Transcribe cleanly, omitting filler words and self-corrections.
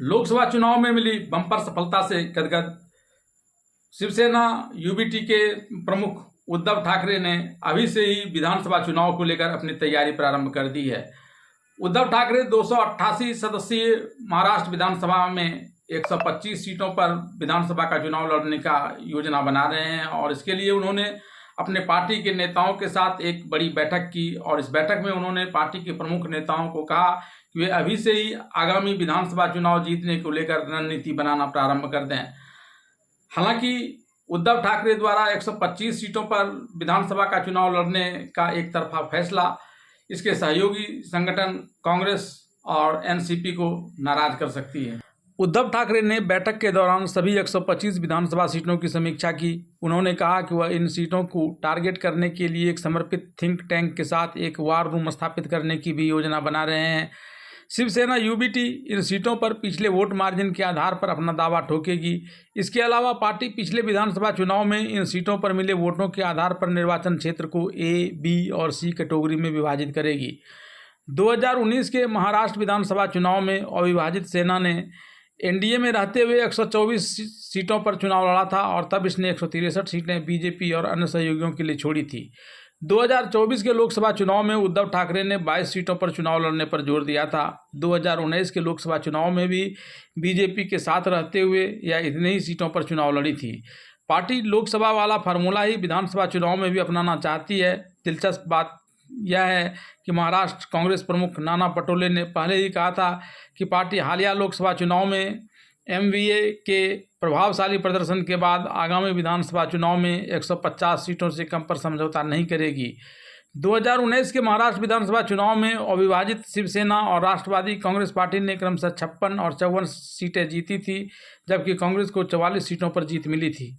लोकसभा चुनाव में मिली बम्पर सफलता से गदगद शिवसेना यूबीटी के प्रमुख उद्धव ठाकरे ने अभी से ही विधानसभा चुनाव को लेकर अपनी तैयारी प्रारंभ कर दी है। उद्धव ठाकरे 288 सदस्यीय महाराष्ट्र विधानसभा में 125 सीटों पर विधानसभा का चुनाव लड़ने का योजना बना रहे हैं और इसके लिए उन्होंने अपने पार्टी के नेताओं के साथ एक बड़ी बैठक की और इस बैठक में उन्होंने पार्टी के प्रमुख नेताओं को कहा कि वे अभी से ही आगामी विधानसभा चुनाव जीतने को लेकर रणनीति बनाना प्रारंभ कर दें। हालांकि उद्धव ठाकरे द्वारा 125 सीटों पर विधानसभा का चुनाव लड़ने का एक तरफा फैसला इसके सहयोगी संगठन कांग्रेस और एनसीपी को नाराज कर सकती है। उद्धव ठाकरे ने बैठक के दौरान सभी 125 विधानसभा सीटों की समीक्षा की। उन्होंने कहा कि वह इन सीटों को टारगेट करने के लिए एक समर्पित थिंक टैंक के साथ एक वार रूम स्थापित करने की भी योजना बना रहे हैं। शिवसेना यूबीटी इन सीटों पर पिछले वोट मार्जिन के आधार पर अपना दावा ठोकेगी। इसके अलावा पार्टी पिछले विधानसभा चुनाव में इन सीटों पर मिले वोटों के आधार पर निर्वाचन क्षेत्र को ए, बी और सी कैटेगरी में विभाजित करेगी। 2019 के महाराष्ट्र विधानसभा चुनाव में अविभाजित सेना ने एनडीए में रहते हुए 124 सीटों पर चुनाव लड़ा था और तब इसने 163 सीटें बीजेपी और अन्य सहयोगियों के लिए छोड़ी थी। 2024 के लोकसभा चुनाव में उद्धव ठाकरे ने 22 सीटों पर चुनाव लड़ने पर जोर दिया था। 2019 के लोकसभा चुनाव में भी बीजेपी के साथ रहते हुए या इतने ही सीटों पर चुनाव लड़ी थी। पार्टी लोकसभा वाला फार्मूला ही विधानसभा चुनाव में भी अपनाना चाहती है। दिलचस्प बात यह है कि महाराष्ट्र कांग्रेस प्रमुख नाना पटोले ने पहले ही कहा था कि पार्टी हालिया लोकसभा चुनाव में एमवीए के प्रभावशाली प्रदर्शन के बाद आगामी विधानसभा चुनाव में 150 सीटों से कम पर समझौता नहीं करेगी। 2019 के महाराष्ट्र विधानसभा चुनाव में अविभाजित शिवसेना और राष्ट्रवादी कांग्रेस पार्टी ने क्रमशः 56 और 54 सीटें जीती थी, जबकि कांग्रेस को 44 सीटों पर जीत मिली थी।